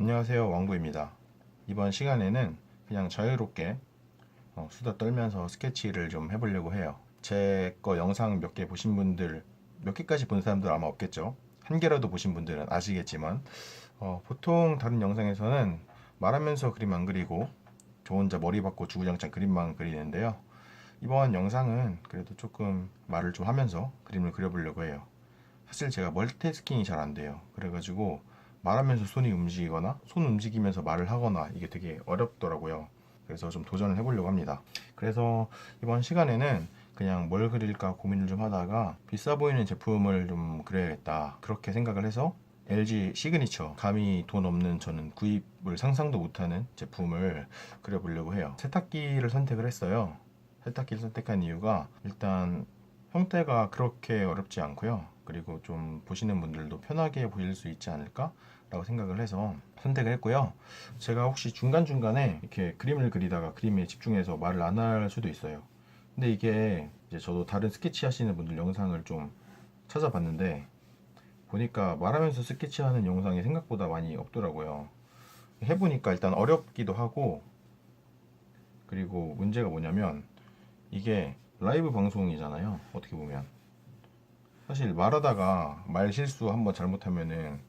안녕하세요, 왕구입니다. 이번 시간에는 그냥 자유롭게 수다 떨면서 스케치를 좀 해보려고 해요. 제 거 영상 몇 개 보신 분들, 몇 개까지 본 사람들 아마 없겠죠. 한 개라도 보신 분들은 아시겠지만 보통 다른 영상에서는 말하면서 그림 안 그리고 저 혼자 머리 받고 주구장창 그림만 그리는데요. 이번 영상은 그래도 조금 말을 좀 하면서 그림을 그려보려고 해요. 사실 제가 멀티태스킹이 잘 안 돼요. 그래가지고 말하면서 손이 움직이거나 손 움직이면서 말을 하거나 이게 되게 어렵더라고요. 그래서 좀 도전을 해보려고 합니다. 그래서 이번 시간에는 그냥 뭘 그릴까 고민을 좀 하다가 비싸 보이는 제품을 좀 그려야겠다 그렇게 생각을 해서 LG 시그니처, 감히 돈 없는 저는 구입을 상상도 못하는 제품을 그려보려고 해요. 세탁기를 선택을 했어요. 세탁기를 선택한 이유가 일단 형태가 그렇게 어렵지 않고요. 그리고 좀 보시는 분들도 편하게 보일 수 있지 않을까? 라고 생각을 해서 선택을 했고요. 제가 혹시 중간중간에 이렇게 그림을 그리다가 그림에 집중해서 말을 안 할 수도 있어요. 근데 이게 이제 저도 다른 스케치 하시는 분들 영상을 좀 찾아봤는데 보니까 말하면서 스케치하는 영상이 생각보다 많이 없더라고요. 해보니까 일단 어렵기도 하고, 그리고 문제가 뭐냐면 이게 라이브 방송이잖아요. 어떻게 보면 사실 말하다가 말 실수 한번 잘못하면은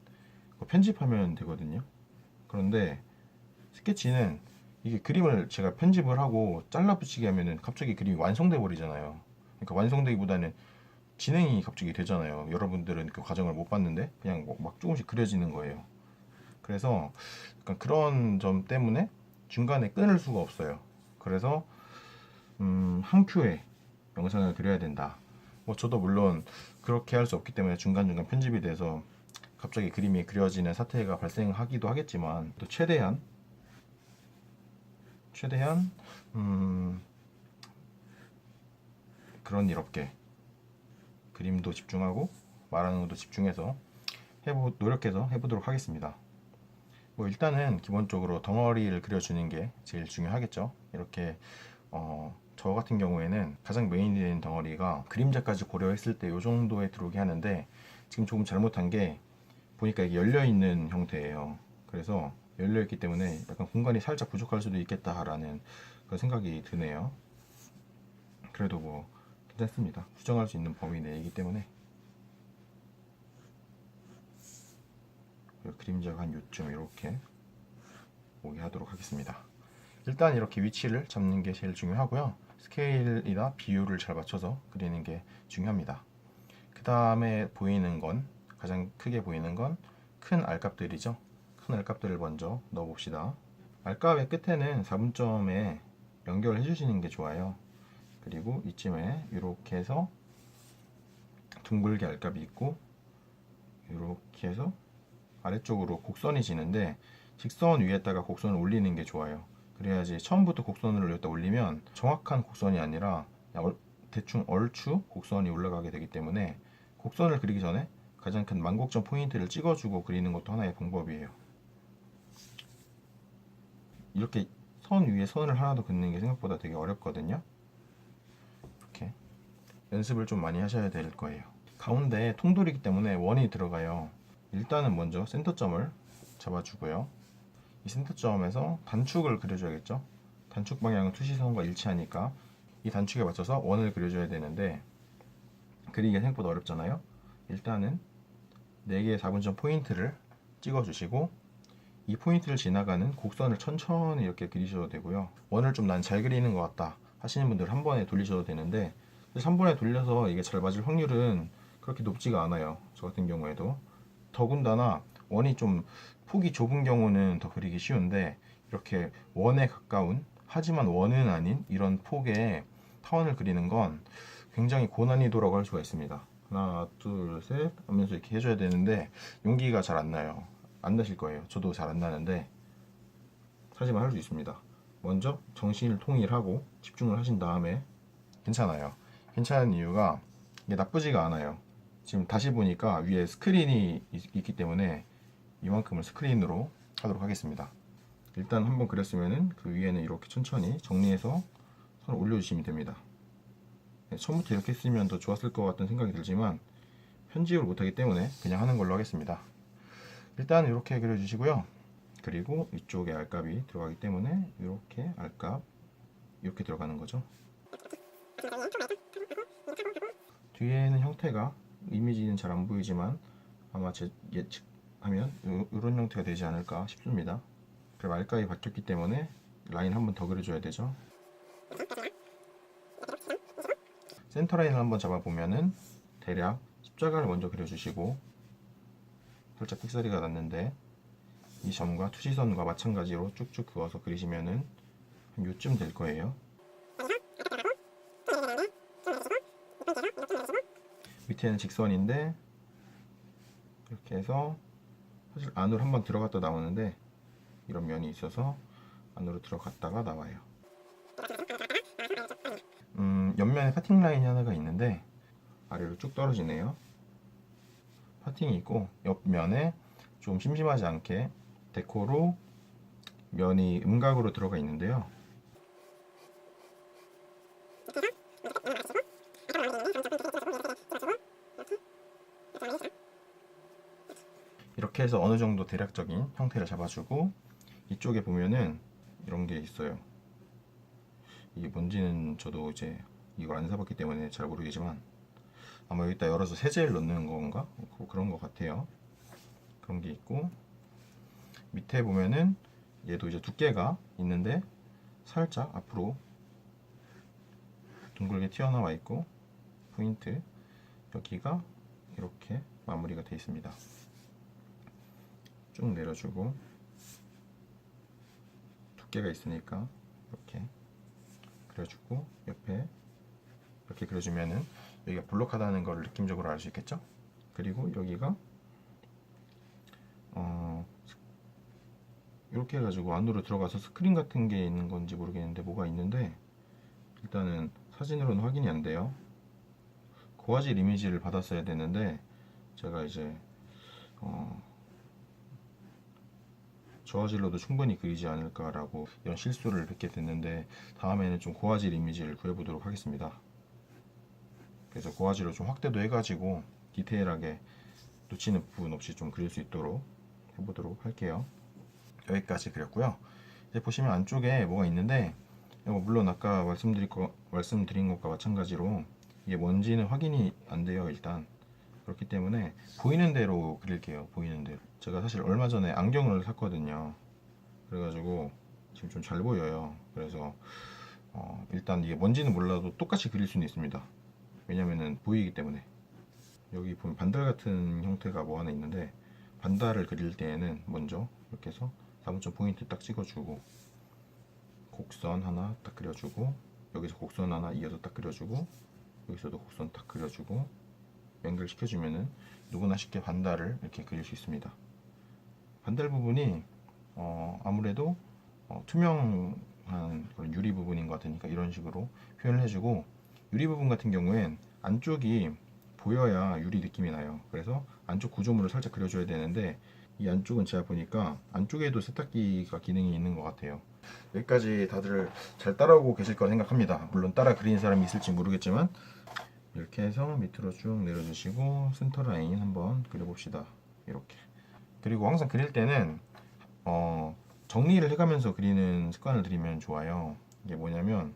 그거 편집하면 되거든요. 그런데 스케치는 이게 그림을 제가 편집을 하고 잘라 붙이게 하면은 갑자기 그림이 완성돼 버리잖아요. 그러니까 완성되기보다는 진행이 갑자기 되잖아요. 여러분들은 그 과정을 못 봤는데 그냥 뭐막 조금씩 그려지는 거예요. 그래서 약간 그런 점 때문에 중간에 끊을 수가 없어요. 그래서 한 큐에 영상을 그려야 된다. 뭐 저도 물론 그렇게 할 수 없기 때문에 중간중간 편집이 돼서 갑자기 그림이 그려지는 사태가 발생하기도 하겠지만 또 최대한 음, 그런 일 없게 그림도 집중하고 말하는 것도 집중해서 노력해서 해보도록 하겠습니다. 뭐 일단은 기본적으로 덩어리를 그려주는 게 제일 중요하겠죠. 이렇게 저 같은 경우에는 가장 메인이 되는 덩어리가 그림자까지 고려했을 때 이 정도에 들어오게 하는데 지금 조금 잘못한 게 보니까 이게 열려있는 형태예요. 그래서 열려있기 때문에 약간 공간이 살짝 부족할 수도 있겠다라는 그런 생각이 드네요. 그래도 뭐 괜찮습니다. 수정할 수 있는 범위 내이기 때문에. 그림자가 한 요쯤 이렇게 오게 하도록 하겠습니다. 일단 이렇게 위치를 잡는 게 제일 중요하고요. 스케일이나 비율을 잘 맞춰서 그리는 게 중요합니다. 그 다음에 보이는 건, 가장 크게 보이는 건 큰 알값들이죠. 큰 알값들을 먼저 넣어봅시다. 알값의 끝에는 4분점에 연결해 주시는 게 좋아요. 그리고 이쯤에 이렇게 해서 둥글게 알값이 있고, 이렇게 해서 아래쪽으로 곡선이 지는데 직선 위에다가 곡선을 올리는 게 좋아요. 그래야지 처음부터 곡선을 여기다 올리면 정확한 곡선이 아니라 대충 얼추 곡선이 올라가게 되기 때문에 곡선을 그리기 전에 가장 큰 만곡점 포인트를 찍어주고 그리는 것도 하나의 방법이에요. 이렇게 선 위에 선을 하나 더 긋는 게 생각보다 되게 어렵거든요. 이렇게 연습을 좀 많이 하셔야 될 거예요. 가운데 통돌이기 때문에 원이 들어가요. 일단은 먼저 센터점을 잡아주고요. 이 센터점에서 단축을 그려줘야겠죠. 단축 방향은 투시선과 일치하니까 이 단축에 맞춰서 원을 그려줘야 되는데 그리기가 생각보다 어렵잖아요. 일단은 4개의 4분점 포인트를 찍어주시고 이 포인트를 지나가는 곡선을 천천히 이렇게 그리셔도 되고요. 원을 좀 난 잘 그리는 것 같다 하시는 분들 한 번에 돌리셔도 되는데 한 번에 돌려서 이게 잘 맞을 확률은 그렇게 높지가 않아요. 저 같은 경우에도. 더군다나 원이 좀 폭이 좁은 경우는 더 그리기 쉬운데 이렇게 원에 가까운 하지만 원은 아닌 이런 폭의 타원을 그리는 건 굉장히 고난이도라고 할 수가 있습니다. 하나 둘 셋 하면서 이렇게 해줘야 되는데 용기가 잘 안 나요. 안 나실 거예요. 저도 잘 안 나는데 하지만 할 수 있습니다. 먼저 정신을 통일하고 집중을 하신 다음에 괜찮아요. 괜찮은 이유가 이게 나쁘지가 않아요. 지금 다시 보니까 위에 스크린이 있기 때문에 이만큼을 스크린으로 하도록 하겠습니다. 일단 한번 그렸으면은 그 위에는 이렇게 천천히 정리해서 선을 올려주시면 됩니다. 처음부터 이렇게 했으면 더 좋았을 것 같다는 생각이 들지만 편집을 못하기 때문에 그냥 하는 걸로 하겠습니다. 일단 이렇게 그려주시고요. 그리고 이쪽에 알값이 들어가기 때문에 이렇게 알값 이렇게 들어가는 거죠. 뒤에는 형태가 이미지는 잘 안 보이지만 아마 제 예측하면 이런 형태가 되지 않을까 싶습니다. 그리고 알값이 바뀌었기 때문에 라인 한 번 더 그려줘야 되죠. 센터 라인을 한번 잡아보면은 대략 십자가를 먼저 그려주시고 살짝 삑사리가 났는데 이 점과 투시선과 마찬가지로 쭉쭉 그어서 그리시면은 한 요쯤 될 거예요. 밑에는 직선인데 이렇게 해서 사실 안으로 한번 들어갔다 나오는데 이런 면이 있어서 안으로 들어갔다가 나와요. 옆면에 파팅 라인이 하나가 있는데 아래로 쭉 떨어지네요. 파팅이 있고 옆면에 좀 심심하지 않게 데코로 면이 음각으로 들어가 있는데요. 이렇게 해서 어느 정도 대략적인 형태를 잡아주고 이쪽에 보면은 이런 게 있어요. 이게 뭔지는 저도 이제 이걸 안 사봤기 때문에 잘 모르겠지만 아마 여기다 열어서 세제를 넣는 건가? 그런 것 같아요. 그런 게 있고 밑에 보면은 얘도 이제 두께가 있는데 살짝 앞으로 둥글게 튀어나와 있고 포인트 여기가 이렇게 마무리가 되어 있습니다. 쭉 내려주고 두께가 있으니까 이렇게 그려주고 옆에 이렇게 그려주면은 여기가 볼록하다는 걸 느낌적으로 알 수 있겠죠? 그리고 여기가 이렇게 해가지고 안으로 들어가서 스크린 같은 게 있는 건지 모르겠는데 뭐가 있는데 일단은 사진으로는 확인이 안 돼요. 고화질 이미지를 받았어야 되는데 제가 이제 저화질로도 충분히 그리지 않을까라고 이런 실수를 뵙게 됐는데 다음에는 좀 고화질 이미지를 구해보도록 하겠습니다. 그래서 고화질로 좀 확대도 해가지고 디테일하게 놓치는 부분 없이 좀 그릴 수 있도록 해보도록 할게요. 여기까지 그렸고요. 이제 보시면 안쪽에 뭐가 있는데 물론 아까 말씀드린 것과 마찬가지로 이게 뭔지는 확인이 안 돼요. 일단 그렇기 때문에 보이는 대로 그릴게요. 보이는 대로. 제가 사실 얼마 전에 안경을 샀거든요. 그래가지고 지금 좀 잘 보여요. 그래서 일단 이게 뭔지는 몰라도 똑같이 그릴 수는 있습니다. 왜냐면은 보이기 때문에. 여기 보면 반달 같은 형태가 뭐 하나 있는데 반달을 그릴 때에는 먼저 이렇게 해서 4분점 포인트 딱 찍어주고 곡선 하나 딱 그려주고 여기서 곡선 하나 이어서 딱 그려주고 여기서도 곡선 딱 그려주고 연결시켜주면은 누구나 쉽게 반달을 이렇게 그릴 수 있습니다. 반달 부분이 아무래도 투명한 그런 유리 부분인 것 같으니까 이런 식으로 표현을 해주고 유리 부분 같은 경우엔 안쪽이 보여야 유리 느낌이 나요. 그래서 안쪽 구조물을 살짝 그려줘야 되는데 이 안쪽은 제가 보니까 안쪽에도 세탁기가 기능이 있는 것 같아요. 여기까지 다들 잘 따라오고 계실 거라 생각합니다. 물론 따라 그리는 사람이 있을지 모르겠지만 이렇게 해서 밑으로 쭉 내려주시고 센터 라인 한번 그려봅시다. 이렇게. 그리고 항상 그릴 때는 정리를 해가면서 그리는 습관을 들이면 좋아요. 이게 뭐냐면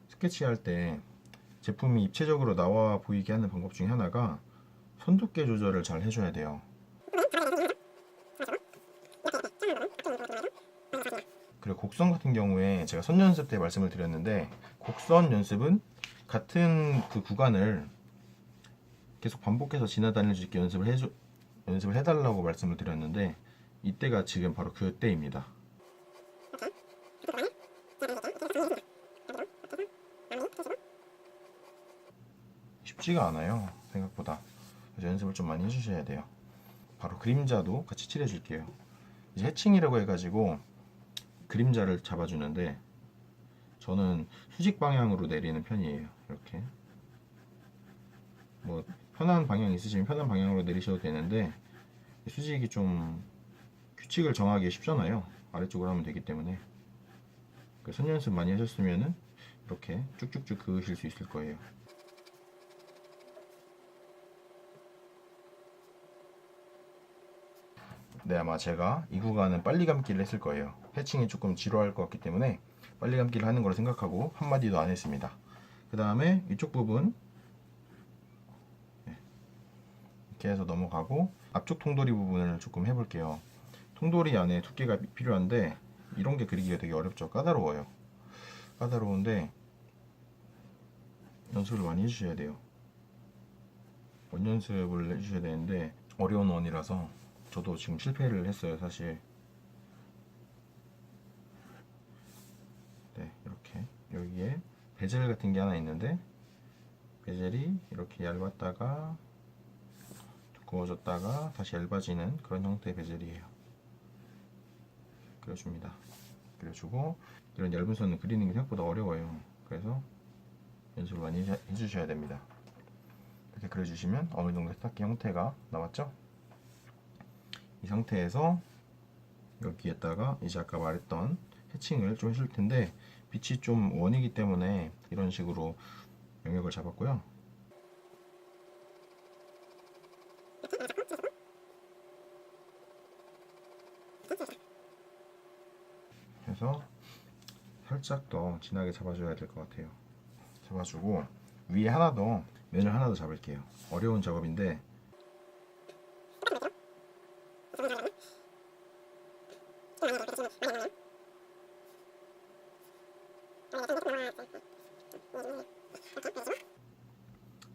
스케치할 때 제품이 입체적으로 나와 보이게 하는 방법 중에 하나가 선 두께 조절을 잘 해줘야 돼요. 그리고 곡선 같은 경우에 제가 선 연습 때 말씀을 드렸는데 곡선 연습은 같은 그 구간을 계속 반복해서 지나다닐 수 있게 연습을 해달라고 말씀을 드렸는데 이때가 지금 바로 그 때입니다. 쉽지가 않아요, 생각보다. 그래서 연습을 좀 많이 해주셔야 돼요. 바로 그림자도 같이 칠해줄게요. 이제 해칭이라고 해가지고 그림자를 잡아주는데 저는 수직 방향으로 내리는 편이에요. 이렇게 뭐 편한 방향 있으시면 편한 방향으로 내리셔도 되는데 수직이 좀 규칙을 정하기 쉽잖아요. 아래쪽으로 하면 되기 때문에 선 연습 많이 하셨으면은 이렇게 쭉쭉쭉 그으실 수 있을 거예요. 네, 아마 제가 이 구간은 빨리 감기를 했을 거예요. 해칭이 조금 지루할 것 같기 때문에 빨리 감기를 하는 걸 생각하고 한마디도 안 했습니다. 그 다음에 이쪽 부분 이렇게 해서 넘어가고 앞쪽 통돌이 부분을 조금 해볼게요. 통돌이 안에 두께가 필요한데 이런 게 그리기가 되게 어렵죠. 까다로워요. 까다로운데 연습을 많이 해주셔야 돼요. 원 연습을 해주셔야 되는데 어려운 원이라서 저도 지금 실패를 했어요, 사실. 네, 이렇게 여기에 베젤 같은 게 하나 있는데 베젤이 이렇게 얇았다가 두꺼워졌다가 다시 얇아지는 그런 형태의 베젤이에요. 그려줍니다. 그려주고 이런 얇은 선을 그리는 게 생각보다 어려워요. 그래서 연습을 많이 해주셔야 됩니다. 이렇게 그려주시면 어느 정도 세탁기 형태가 나왔죠? 이 상태에서 여기에다가 이제 아까 말했던 해칭을 좀 해줄 텐데 빛이 좀 원이기 때문에 이런 식으로 영역을 잡았고요. 그래서 살짝 더 진하게 잡아줘야 될 것 같아요. 잡아주고 위에 하나 더 면을 하나 더 잡을게요. 어려운 작업인데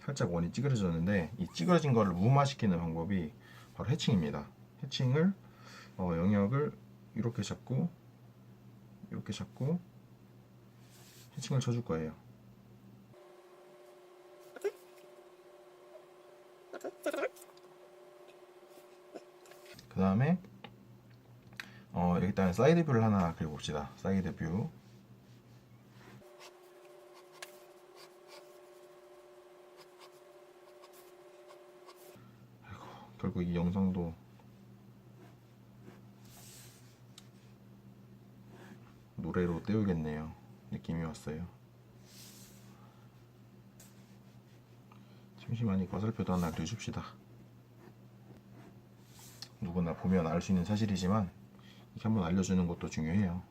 살짝 원이 찌그러졌는데 이 찌그러진 거를 무마시키는 방법이 바로 해칭입니다. 해칭을 영역을 이렇게 잡고 해칭을 쳐줄 거예요. 그 다음에 일단 사이드 뷰를 하나 그려봅시다. 사이드 뷰. 아이고, 결국 이 영상도 노래로 때우겠네요. 느낌이 왔어요. 심심하니 거슬표도 하나 그려줍시다. 누구나 보면 알 수 있는 사실이지만 이렇게 한번 알려주는 것도 중요해요.